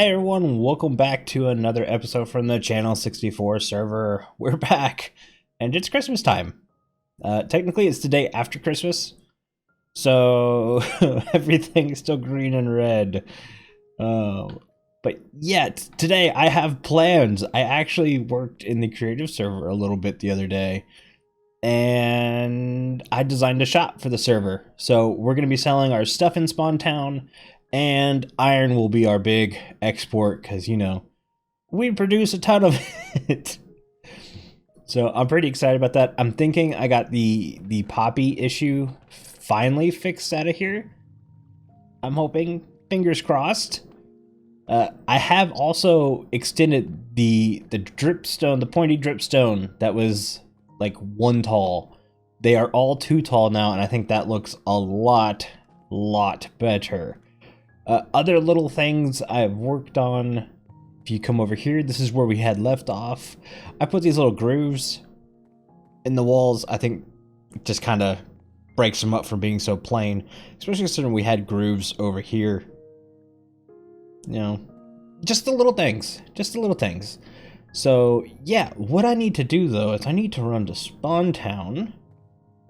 Hey everyone, welcome back to another episode from the Channel 64 server. We're back, and it's Christmas time. Technically, it's the day after Christmas, so everything's still green and red. But yet, today I have plans. I actually worked in the creative server a little bit the other day, and I designed a shop for the server. So we're going to be selling our stuff in Spawn Town, and iron will be our big export because, you know, we produce a ton of it. So I'm pretty excited about that. I'm thinking I got the poppy issue finally fixed out of here. I'm hoping, fingers crossed. I have also extended the dripstone, the pointy dripstone that was like 1 tall. They are all 2 tall now, and I think that looks a lot better. Other little things I've worked on, if you come over here, this is where we had left off. I put these little grooves in the walls. I think it just kind of breaks them up from being so plain, especially considering we had grooves over here. You know, just the little things, So yeah, what I need to do though is I need to run to Spawn Town.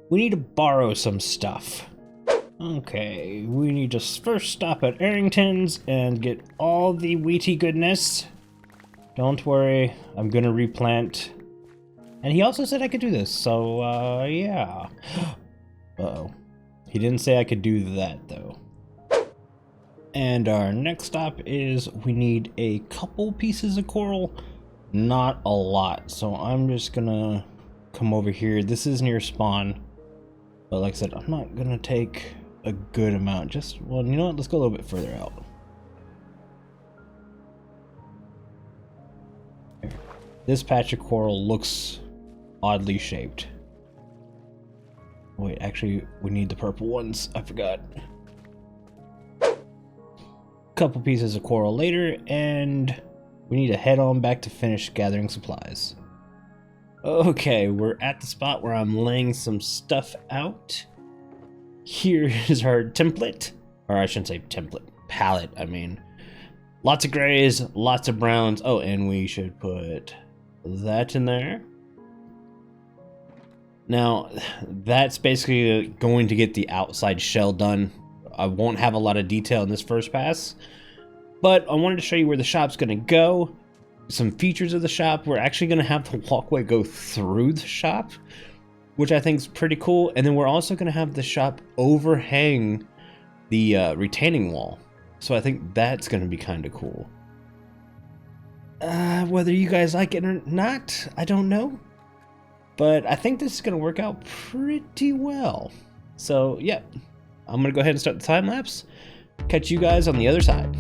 We need to borrow some stuff. Okay, we need to first stop at Aerington's and get all the wheaty goodness. Don't worry, I'm gonna replant. And he also said I could do this, so yeah. Uh-oh. He didn't say I could do that though. And our next stop is we need a couple pieces of coral, not a lot. So I'm just gonna come over here. This is near spawn, but like I said, I'm not gonna take a good amount. Just, well, you know what? Let's go a little bit further out. Here. This patch of coral looks oddly shaped. Wait, actually, we need the purple ones. I forgot. Couple pieces of coral later, and we need to head on back to finish gathering supplies. Okay, we're at the spot where I'm laying some stuff out. Here is our template, or I shouldn't say template, palette, I mean. Lots of grays, lots of browns. Oh, and we should put that in there. Now, that's basically going to get the outside shell done. I won't have a lot of detail in this first pass, but I wanted to show you where the shop's going to go. Some features of the shop. We're actually going to have the walkway go through the shop, which I think is pretty cool. And then we're also going to have the shop overhang the retaining wall. So I think that's going to be kind of cool. Whether you guys like it or not, I don't know. But I think this is going to work out pretty well. So, yeah. I'm going to go ahead and start the time lapse. Catch you guys on the other side.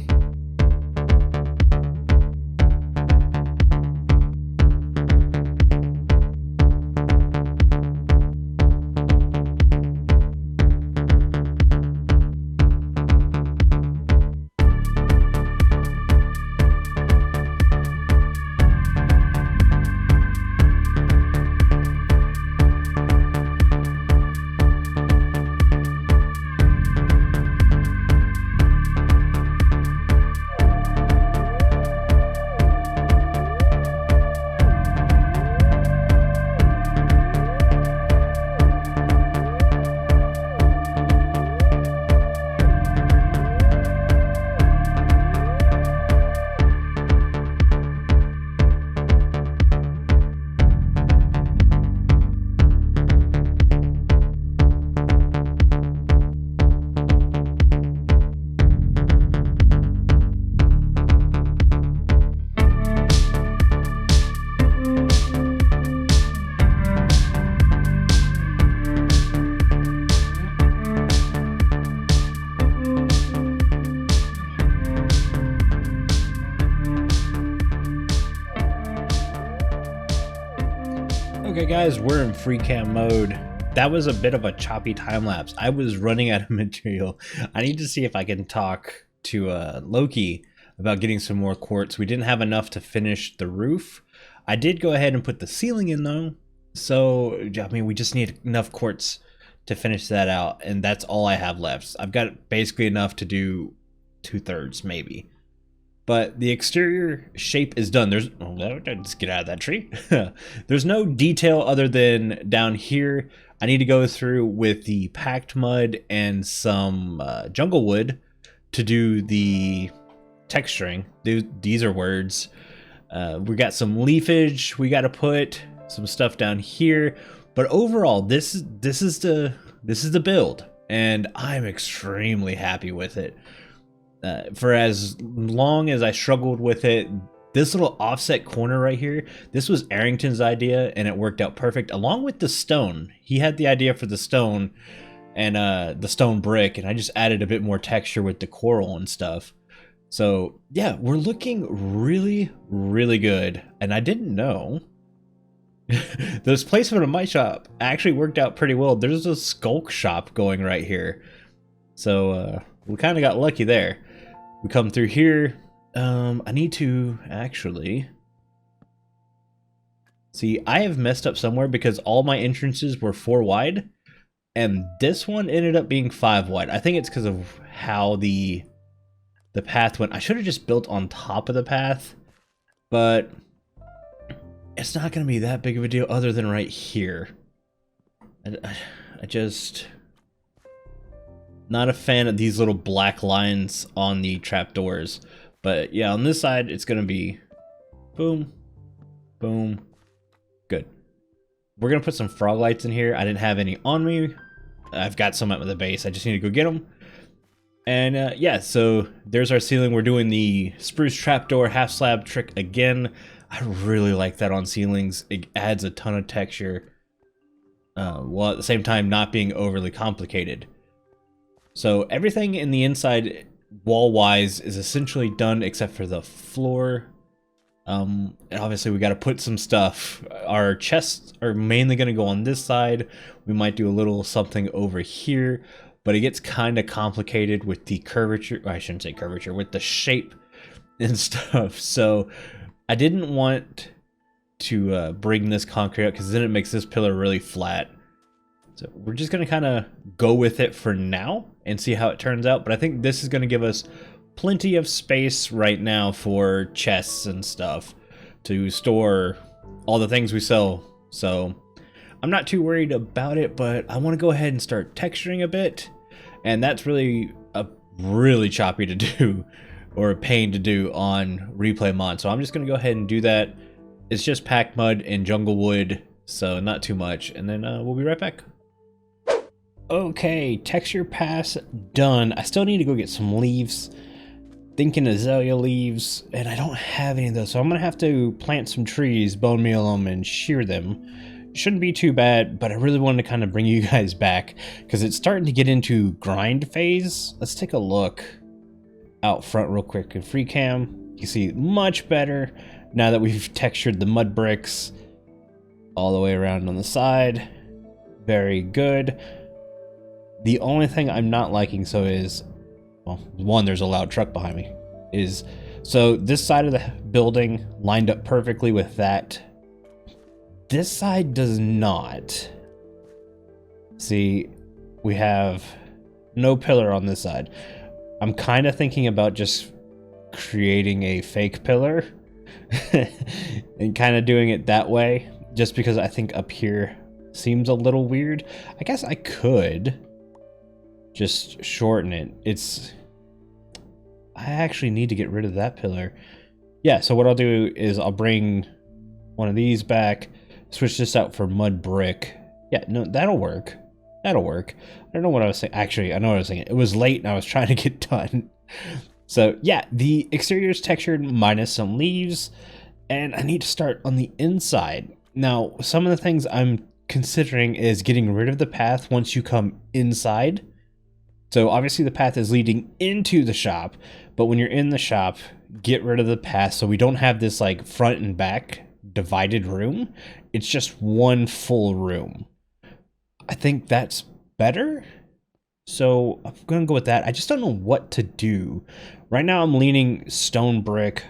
Okay guys, we're in free cam mode. That was a bit of a choppy time lapse. I was running out of material. I need to see if I can talk to Loki about getting some more quartz. We didn't have enough to finish the roof. I did go ahead and put the ceiling in though. So, I mean, we just need enough quartz to finish that out, and that's all I have left. I've got basically enough to do 2/3 maybe. but the exterior shape is done. There's, oh, let's get out of that tree. There's no detail other than down here. I need to go through with the packed mud and some jungle wood to do the texturing. These are words. We got some leafage. We got to put some stuff down here. But overall, this is the build, and I'm extremely happy with it. For as long as I struggled with it, this little offset corner right here, this was Aerington's idea, and it worked out perfect, along with the stone. He had the idea for the stone and the stone brick, and I just added a bit more texture with the coral and stuff. So yeah, we're looking really, really good, and I didn't know this placement of my shop actually worked out pretty well. There's a skulk shop going right here, so we kind of got lucky there. We come through here. I need to actually see, I have messed up somewhere because all my entrances were 4 wide and this one ended up being 5 wide. I think it's because of how the path went. I should have just built on top of the path, but it's not going to be that big of a deal other than right here. I just not a fan of these little black lines on the trapdoors. But yeah, on this side, it's going to be boom, boom, good. We're going to put some frog lights in here. I didn't have any on me. I've got some at the base. I just need to go get them. And yeah, so there's our ceiling. We're doing the spruce trapdoor half slab trick again. I really like that on ceilings. It adds a ton of texture, while at the same time not being overly complicated. So everything in the inside wall-wise is essentially done except for the floor. And obviously we got to put some stuff. Our chests are mainly going to go on this side. We might do a little something over here, but it gets kind of complicated with the curvature. I shouldn't say curvature, with the shape and stuff. So I didn't want to bring this concrete up because then it makes this pillar really flat. So we're just going to kind of go with it for now and see how it turns out. But I think this is going to give us plenty of space right now for chests and stuff to store all the things we sell. So I'm not too worried about it, but I want to go ahead and start texturing a bit. And that's really choppy to do, or a pain to do on replay mod. So I'm just going to go ahead and do that. It's just packed mud and jungle wood, so not too much. And then we'll be right back. Okay, texture pass done. I still need to go get some leaves. Thinking azalea leaves, and I don't have any of those, so I'm gonna have to plant some trees, bone meal them, and shear them. Shouldn't be too bad, but I really wanted to kind of bring you guys back because it's starting to get into grind phase. Let's take a look out front real quick in free cam. You see much better now that we've textured the mud bricks all the way around on the side. Very good. The only thing I'm not liking is, well, one, there's a loud truck behind me, so this side of the building lined up perfectly with that. This side does not. See, we have no pillar on this side. I'm kind of thinking about just creating a fake pillar and kind of doing it that way, just because I think up here seems a little weird. I guess I could just shorten it. I actually need to get rid of that pillar. Yeah, so what I'll do is I'll bring one of these back, switch this out for mud brick. Yeah, no, that'll work. That'll work. I don't know what I was saying. Actually, I know what I was saying. It was late and I was trying to get done. So yeah, the exterior is textured minus some leaves, and I need to start on the inside. Now, some of the things I'm considering is getting rid of the path once you come inside. So obviously the path is leading into the shop, but when you're in the shop, get rid of the path so we don't have this like front and back divided room. It's just one full room. I think that's better. So I'm going to go with that. I just don't know what to do. Right now I'm leaning stone brick,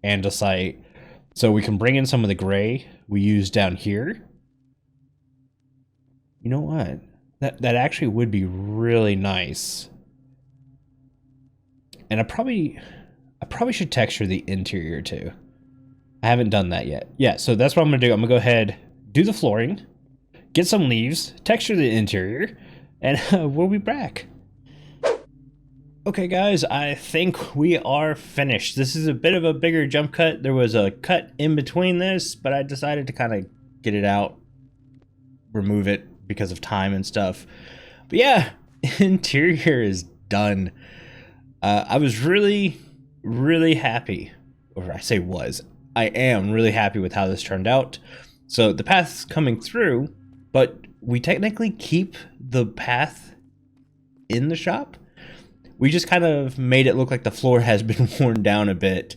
andesite, so we can bring in some of the gray we use down here. You know what? That actually would be really nice. And I probably should texture the interior too. I haven't done that yet. Yeah, so that's what I'm gonna do. I'm gonna go ahead, do the flooring, get some leaves, texture the interior, and we'll be back. Okay guys, I think we are finished. This is a bit of a bigger jump cut. There was a cut in between this, but I decided to kind of get it out, remove it because of time and stuff. But yeah, interior is done. I was really happy, or I say was, I am really happy with how this turned out. So the path's coming through, but we technically keep the path in the shop. We just kind of made it look like the floor has been worn down a bit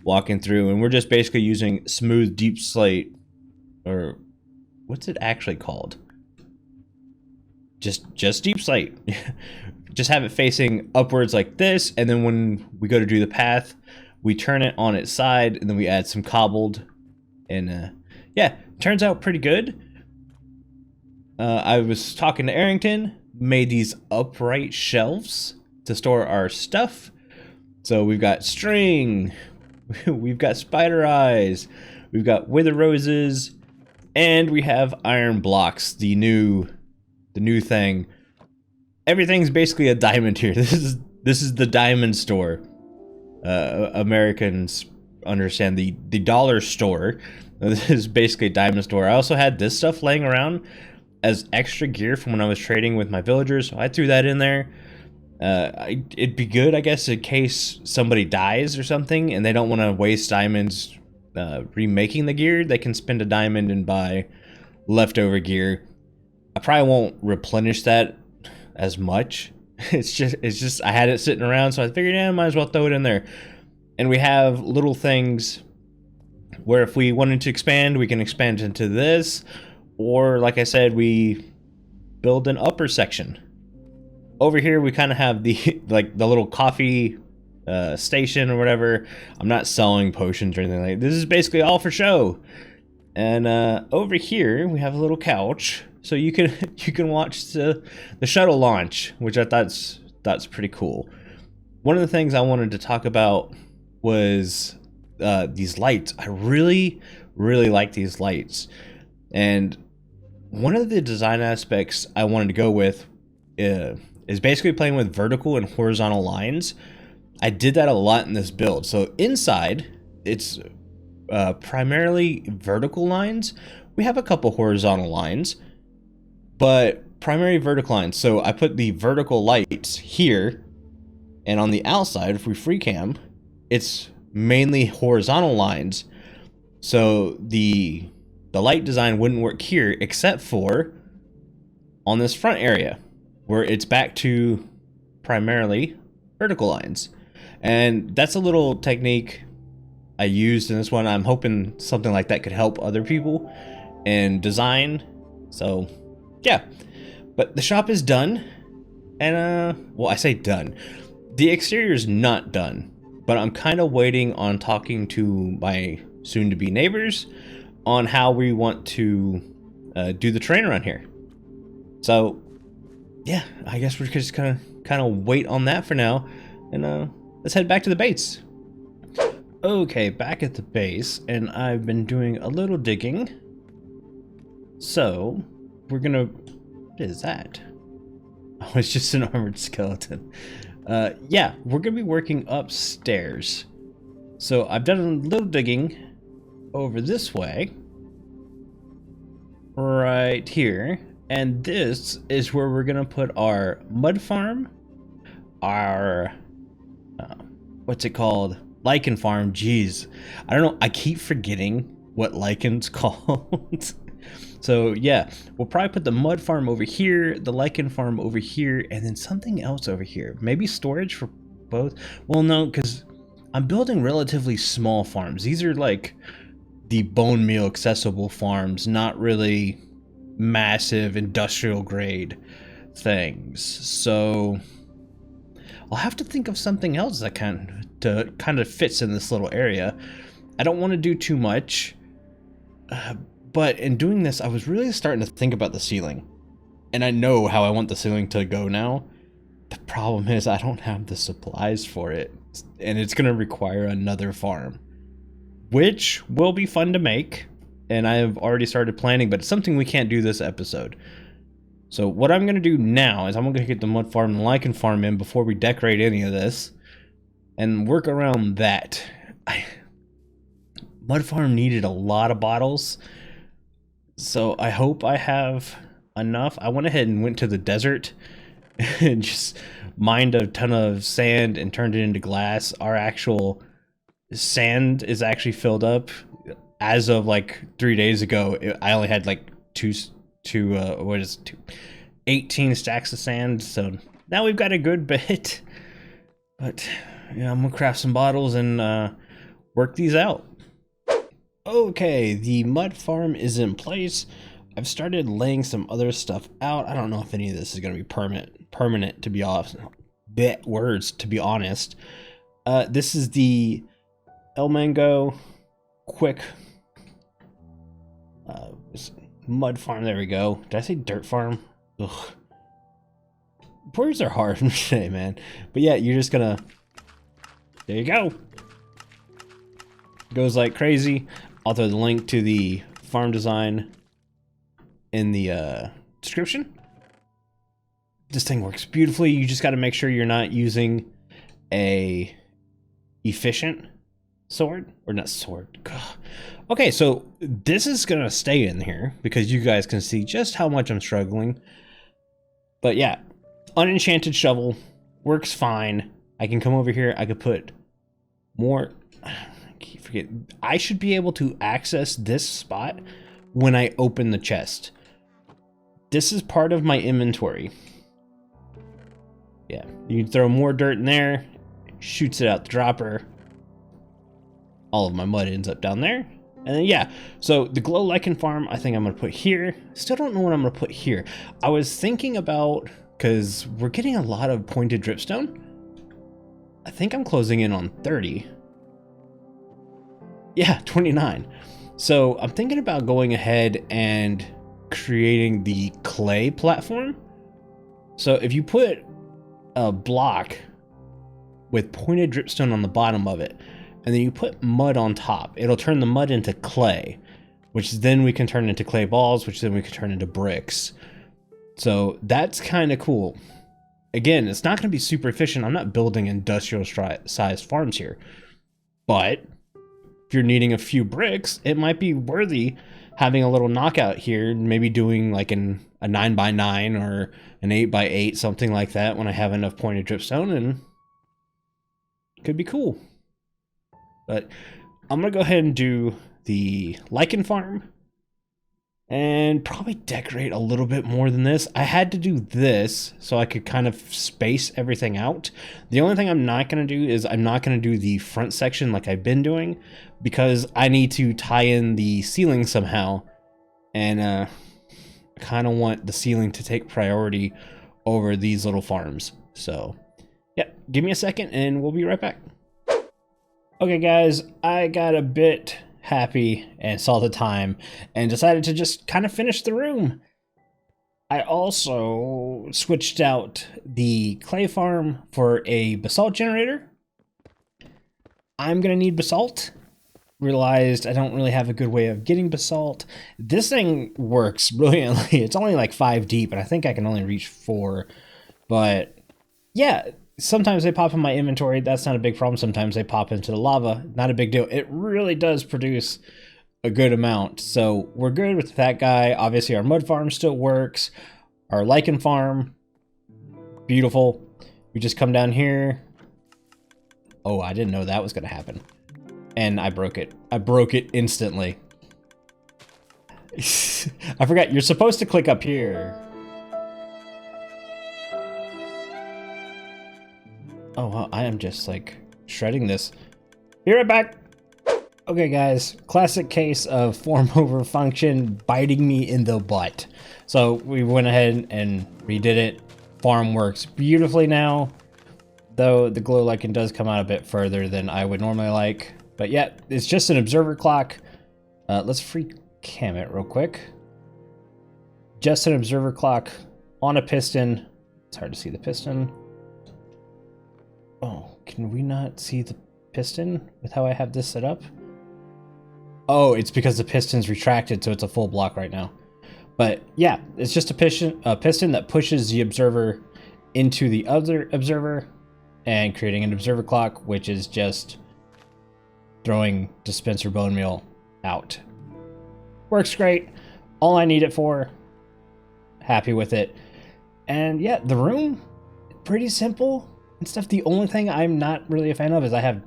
walking through, and we're just basically using smooth deep slate, or what's it actually called? Just deep slate. Just have it facing upwards like this, and then when we go to do the path, we turn it on its side, and then we add some cobbled, and yeah, turns out pretty good. I was talking to Aerington, made these upright shelves to store our stuff. So we've got string, we've got spider eyes, we've got wither roses, and we have iron blocks, the new thing. Everything's basically a diamond here. This is the diamond store. Americans understand the dollar store. This is basically a diamond store. I also had this stuff laying around as extra gear from when I was trading with my villagers, so I threw that in there. It'd be good, I guess, in case somebody dies or something and they don't want to waste diamonds remaking the gear. They can spend a diamond and buy leftover gear. I probably won't replenish that as much. It's just I had it sitting around, so I figured, yeah, I might as well throw it in there. And we have little things where if we wanted to expand, we can expand into this, or like I said, we build an upper section. Over here we kind of have the the little coffee station or whatever. I'm not selling potions or anything like that. This is basically all for show. And over here we have a little couch, so you can watch the shuttle launch, which I thought's pretty cool. One of the things I wanted to talk about was these lights. I really like these lights, and one of the design aspects I wanted to go with is basically playing with vertical and horizontal lines. I did that a lot in this build. So inside, it's primarily vertical lines. We have a couple horizontal lines, but primary vertical lines. So I put the vertical lights here, and on the outside, if we free cam, it's mainly horizontal lines. So the light design wouldn't work here, except for on this front area, where it's back to primarily vertical lines. And that's a little technique I used in this one. I'm hoping something like that could help other people in design. So yeah, but the shop is done, and well, I say done. The exterior is not done, but I'm kind of waiting on talking to my soon-to-be neighbors on how we want to do the terrain around here. So yeah, I guess we're just kind of wait on that for now, and let's head back to the base. Okay, back at the base, and I've been doing a little digging. So we're gonna. What is that? Oh, it's just an armored skeleton. Yeah, we're gonna be working upstairs. So I've done a little digging over this way, right here. And this is where we're gonna put our mud farm, our what's it called? Lichen farm. Jeez, I don't know. I keep forgetting what lichen's called. So yeah, we'll probably put the mud farm over here, the lichen farm over here, and then something else over here. Maybe storage for both. Well, no, because I'm building relatively small farms. These are like the bone meal accessible farms, not really massive industrial grade things. So I'll have to think of something else that kind of fits in this little area. I don't want to do too much, but in doing this, I was really starting to think about the ceiling, and I know how I want the ceiling to go now. The problem is I don't have the supplies for it. and it's going to require another farm, which will be fun to make. And I have already started planning, but it's something we can't do this episode. So what I'm going to do now is I'm going to get the mud farm and lichen farm in before we decorate any of this and work around that. Mud farm needed a lot of bottles, so I hope I have enough. I went ahead and went to the desert and just mined a ton of sand and turned it into glass. Our actual sand is actually filled up. As of like 3 days ago, I only had like 18 stacks of sand, so now we've got a good bit. But yeah, I'm gonna craft some bottles and work these out. Okay, the mud farm is in place. I've started laying some other stuff out. I don't know if any of this is gonna be permanent to be honest. This is the El Mango quick mud farm. There we go. Did I say dirt farm? Ugh. Words are hard to say, man. But yeah, you're just gonna... There you go. Goes like crazy. I'll throw the link to the farm design in the description. This thing works beautifully. You just got to make sure you're not using a efficient sword, or not sword. God. Okay, so this is gonna stay in here because you guys can see just how much I'm struggling. But yeah, unenchanted shovel works fine. I can come over here. I could put more. I keep forgetting. I should be able to access this spot when I open the chest. This is part of my inventory. Yeah, you can throw more dirt in there. Shoots it out the dropper. All of my mud ends up down there. And then, yeah, so the glow lichen farm, I think I'm going to put here. Still don't know what I'm going to put here. I was thinking about, because we're getting a lot of pointed dripstone. I think I'm closing in on 30. Yeah, 29. So I'm thinking about going ahead and creating the clay platform. So if you put a block with pointed dripstone on the bottom of it, and then you put mud on top, it'll turn the mud into clay, which then we can turn into clay balls, which then we can turn into bricks. So that's kind of cool. Again, it's not going to be super efficient. I'm not building industrial sized farms here, but if you're needing a few bricks, it might be worthy having a little knockout here, maybe doing like a 9x9 or an 8x8, something like that when I have enough pointed dripstone, and it could be cool. But I'm going to go ahead and do the lichen farm and probably decorate a little bit more than this. I had to do this so I could kind of space everything out. The only thing I'm not going to do is I'm not going to do the front section like I've been doing, because I need to tie in the ceiling somehow. And I kind of want the ceiling to take priority over these little farms. So yeah, give me a second and we'll be right back. Okay guys, I got a bit happy and saw the time and decided to just kind of finish the room. I also switched out the clay farm for a basalt generator. I'm gonna need basalt. Realized I don't really have a good way of getting basalt. This thing works brilliantly. It's only like 5 deep and I think I can only reach 4. But yeah, sometimes they pop in my inventory. That's not a big problem. Sometimes they pop into the lava. Not a big deal. It really does produce a good amount. So we're good with that guy. Obviously, our mud farm still works. Our lichen farm, beautiful. We just come down here. Oh, I didn't know that was going to happen. And I broke it. I broke it instantly. I forgot. You're supposed to click up here. Oh, wow, I am just like shredding this. Be right back. Okay, guys, classic case of form over function biting me in the butt. So we went ahead and redid it. Farm works beautifully now, though the glow lichen does come out a bit further than I would normally like. But yeah, it's just an observer clock. Let's free cam it real quick. Just an observer clock on a piston. It's hard to see the piston. Oh, can we not see the piston with how I have this set up? Oh, it's because the piston's retracted, so it's a full block right now. But yeah, it's just a piston that pushes the observer into the other observer and creating an observer clock, which is just throwing dispenser bone meal out. Works great. All I need it for. Happy with it. And yeah, the room, pretty simple and stuff. The only thing I'm not really a fan of is I have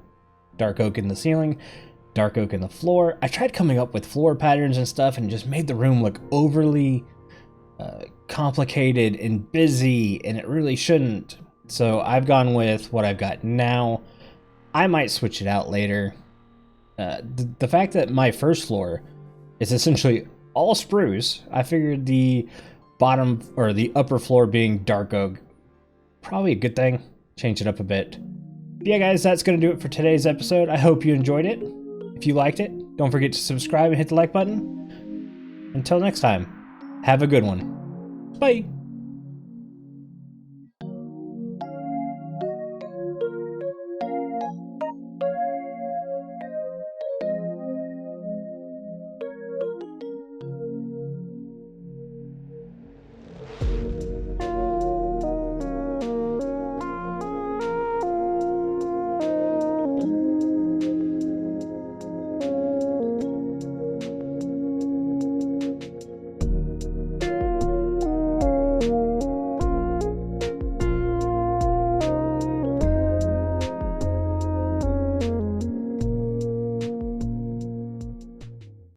dark oak in the ceiling, dark oak in the floor. I tried coming up with floor patterns and stuff and just made the room look overly complicated and busy, and it really shouldn't. So I've gone with what I've got now. I might switch it out later. The fact that my first floor is essentially all spruce, I figured the bottom or the upper floor being dark oak, probably a good thing. Change it up a bit. But yeah, guys, that's going to do it for today's episode. I hope you enjoyed it. If you liked it, don't forget to subscribe and hit the like button. Until next time, have a good one. Bye.